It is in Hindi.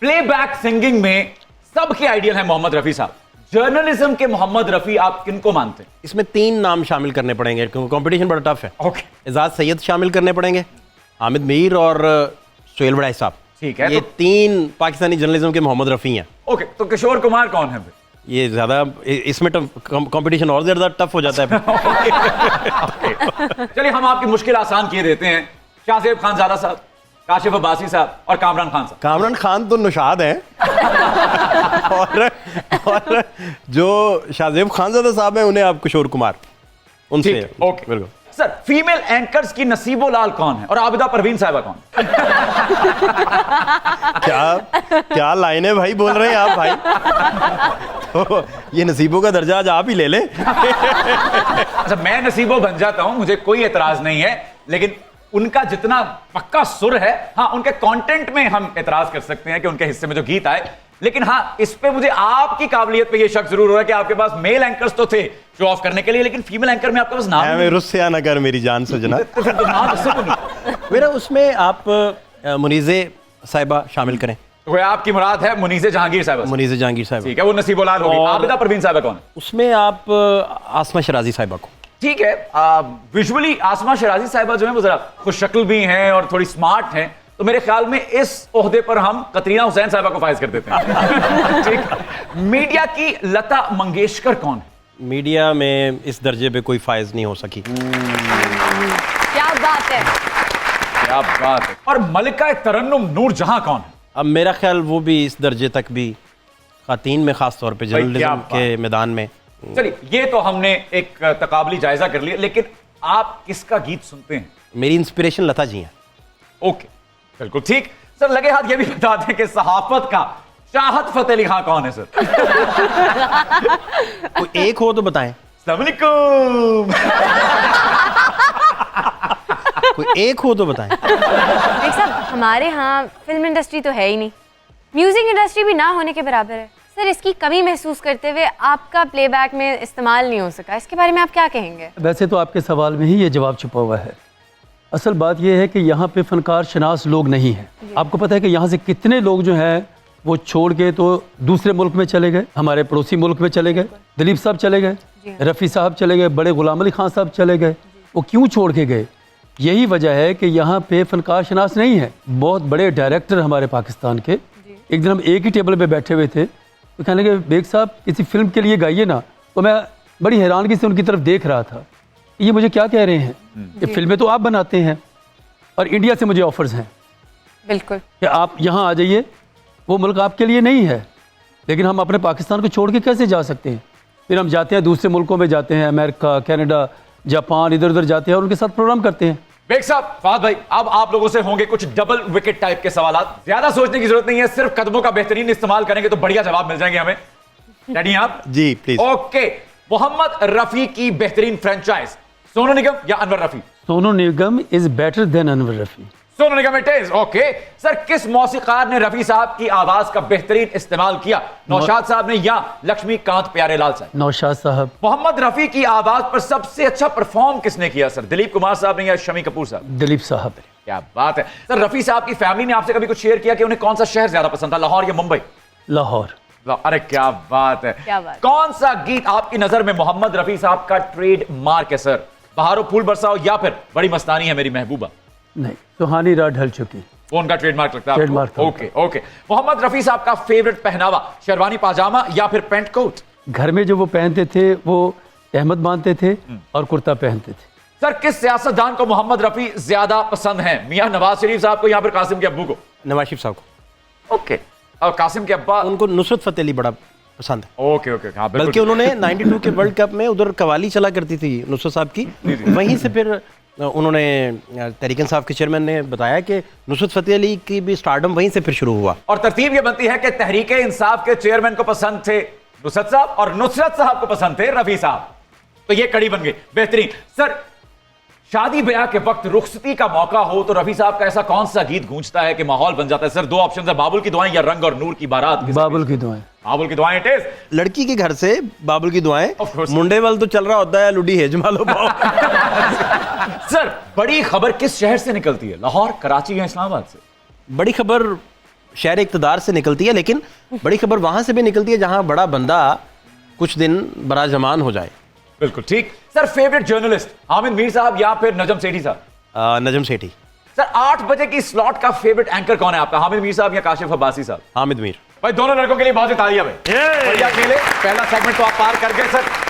प्लेबैक सिंगिंग में सबके आइडियल है मोहम्मद रफी साहब। जर्नलिज्म के मोहम्मद रफी आप किनको मानते हैं? इसमें 3 नाम शामिल करने पड़ेंगे क्योंकि कंपटीशन बड़ा टफ है। ओके, एजाज सैयद शामिल करने पड़ेंगे, हामिद मीर और सुहेल बड़ाई साहब। ठीक है, ये तो 3 पाकिस्तानी जर्नलिज्म के मोहम्मद रफी हैं। ओके, तो किशोर कुमार कौन है? ये ज्यादा इसमें कंपटीशन और ज्यादा टफ हो जाता है। चलिए हम आपकी मुश्किल आसान किए देते हैं। शाहजेब खानजादा साहब, काशिफ अब्बासी साहब और कामरान खान साहब। कामरान खान तो नुशाद हैं और जो शाहजेब खानजादा साहब हैं उन्हें आप किशोर कुमार उनसे। ओके बिल्कुल। सर, फीमेल एंकर्स की नसीबो लाल कौन है और आबिदा परवीन साहिबा कौन? क्या लाइनें भाई बोल रहे हैं आप भाई। तो ये नसीबों का दर्जा आज आप ही ले लें। अच्छा, मैं नसीबो बन जाता हूं, मुझे कोई एतराज नहीं है, लेकिन उनका जितना पक्का सुर है, हाँ, उनके कंटेंट में हम एतराज कर सकते हैं कि उनके हिस्से में जो गीत आए, लेकिन हाँ, इस पे मुझे आपकी काबिलियत पे ये शक जरूर हो रहा है कि आपके पास मेल एंकर्स तो थे शो ऑफ करने के लिए, लेकिन फीमेल एंकर में आपके पास नाम नहीं। रुस्या न कर मेरी जान सजना। तो फिर तो नाम इससे क्यों नहीं? मेरा उसमें आप मुनीज़े साहिबा शामिल करें। तो आपकी मुराद है मुनीज़े जहांगीर साहिबा? मुनीज़े जहांगीर साहिबा, ठीक है, वो नसीबो लाल होगी। आबिदा परवीन साहिबा कौन है? उसमें आप आसमा शराजी साहिबा को। ठीक है, विजुअली आसमा शराजी साहिबा जो है वो जरा खुश शक्ल भी हैं और थोड़ी स्मार्ट हैं, तो मेरे ख्याल में इस ओहदे पर हम कतरीना हुसैन साहिबा को फाइज कर देते हैं। ठीक। मीडिया की लता मंगेशकर कौन है? मीडिया में इस दर्जे पे कोई फाइज नहीं हो सकी। क्या बात है, क्या बात है। और मलिका तरन्नुम नूर जहां कौन है? अब मेरा ख्याल वो भी इस दर्जे तक भी खातीन में खास तौर पे जर्नलिज्म के मैदान में। चलिए, ये तो हमने एक तकाबली जायजा कर लिया, लेकिन आप किसका गीत सुनते हैं? मेरी इंस्पिरेशन लता जी हैं। ओके, बिल्कुल ठीक। सर, लगे हाथ ये भी बता दें कि सहाफत का चाहत फतेह अली खां कौन है? सर, कोई एक हो तो बताएं। अस्सलाम वालेकुम। कोई एक हो तो बताएं। देख साहब, हमारे यहाँ फिल्म इंडस्ट्री तो है ही नहीं, म्यूजिक इंडस्ट्री भी ना होने के बराबर है। सर, इसकी कमी महसूस करते हुए आपका प्लेबैक में इस्तेमाल नहीं हो सका, इसके बारे में आप क्या कहेंगे? वैसे तो आपके सवाल में ही ये जवाब छुपा हुआ है। असल बात यह है कि यहाँ पे फनकार शनास लोग नहीं हैं। आपको पता है कि यहाँ से कितने लोग जो हैं वो छोड़ के तो दूसरे मुल्क में चले गए, हमारे पड़ोसी मुल्क में चले गए। दिलीप साहब चले गए, रफ़ी साहब चले गए, बड़े गुलाम अली खान साहब चले गए। वो क्यों छोड़ के गए? यही वजह है कि यहाँ पे फनकार शनास नहीं है। बहुत बड़े डायरेक्टर हमारे पाकिस्तान के, एक दिन हम एक ही टेबल पे बैठे हुए थे, तो कहने लगे बेग साहब किसी फिल्म के लिए गाइए ना। तो मैं बड़ी हैरानगी से उनकी तरफ देख रहा था, ये मुझे क्या कह रहे हैं? ये फिल्में तो आप बनाते हैं और इंडिया से मुझे ऑफर्स हैं बिल्कुल कि आप यहाँ आ जाइए, वो मुल्क आपके लिए नहीं है, लेकिन हम अपने पाकिस्तान को छोड़ के कैसे जा सकते हैं? फिर हम जाते हैं दूसरे मुल्कों में, जाते हैं अमेरिका, कनाडा, जापान, इधर उधर जाते हैं और उनके साथ प्रोग्राम करते हैं। बेग साहब, फहद भाई, अब आप लोगों से होंगे कुछ डबल विकेट टाइप के सवाल। ज्यादा सोचने की जरूरत नहीं है, सिर्फ कदमों का बेहतरीन इस्तेमाल करेंगे तो बढ़िया जवाब मिल जाएंगे हमें। रेडी हैं आप? जी प्लीज। ओके, मोहम्मद रफी की बेहतरीन फ्रेंचाइज, सोनू निगम या Anwar Rafi? Sonu Nigam is better than Anwar Rafi. Sonu Nigam it is. Okay sir, किस मौसीकार ने रफी साहब की आवाज का बेहतरीन इस्तेमाल किया? नौशाद साहब ने या लक्ष्मीकांत प्यारेलाल साहब? नौशाद साहब। मोहम्मद रफी की आवाज पर सबसे अच्छा परफॉर्म किसने किया सर? दिलीप कुमार साहब ने या शमी कपूर साहब? दिलीप साहब। क्या बात है। सर, रफी साहब की फैमिली ने आपसे कभी कुछ शेयर किया कि उन्हें कौन सा शहर ज्यादा पसंद था, लाहौर या मुंबई? लाहौर। अरे क्या बात है, क्या बात। कौन सा गीत आपकी नजर में मोहम्मद रफी साहब का ट्रेड मार्क है सर? बहारो फूल बरसाओ या फिर बड़ी मस्तानी है मेरी महबूबा? नहीं, सुहानी रात ढल चुकी। वो उनका ट्रेडमार्क लगता है? Trademark. Okay okay. Mohammed Rafi साहब का फेवरेट पहनावा शेरवानी पाजामा या फिर पेंट कोट? घर में जो वो पहनते थे वो अहमद बांधते थे और कुर्ता पहनते थे। सर, किस सियासतदान को मोहम्मद रफी ज्यादा पसंद है? मियां नवाज शरीफ साहब को या फिर कासिम के अब्बू को? नवाज शरीफ साहब को। ओके, और कासिम के अब्बा? उनको नुसरत फतेह अली बड़ा पसंद है। ओके ओके, हाँ बिल्कुल। बल्कि उन्होंने 92 के वर्ल्ड कप में उधर कवाली चला करती थी नुसरत साहब की, वहीं से फिर उन्होंने तहरीक इंसाफ के चेयरमैन ने बताया कि नुसरत फतेह अली की भी स्टारडम वहीं से फिर शुरू हुआ। और तरतीब ये बनती है कि तहरीक इंसाफ के चेयरमैन को पसंद थे नुसरत साहब और नुसरत साहब को पसंद थे रफी साहब, तो ये कड़ी बन गई। बेहतरीन। सर, शादी ब्याह के वक्त रुखसती का मौका हो तो रफी साहब का ऐसा कौन सा गीत गूंजता है कि माहौल बन जाता है? सर, 2 ऑप्शन है, बाबुल की दुआएं या रंग और नूर की बारात? बाबुल की दुआएं। बाबुल की दुआएं इट इज। लड़की के घर से बाबुल की Of दुआएं, course. मुंडे वाल तो चल रहा होता है लुडी है जमालो पाओ। सर, बड़ी खबर किस शहर से निकलती है? लाहौर, कराची या इस्लामाबाद से? बड़ी खबर शहर इक़्तिदार से निकलती है, लेकिन बड़ी खबर वहाँ से भी निकलती है जहाँ बड़ा बंदा कुछ दिन बड़ा जमान हो जाए। बिल्कुल ठीक। Sir favourite journalist Hamid Mir साहब या फिर नजम सेठी साहब? नजम सेठी। सर 8 बजे की स्लॉट का फेवरेट एंकर कौन है आपका, हामिद मीर साहब या काशिफ अब्बासी साहब? हामिद मीर। भाई दोनों लड़कों के लिए बहुत तालियां भाई, बढ़िया खेले। पहला सेगमेंट तो आप पार कर गए सर।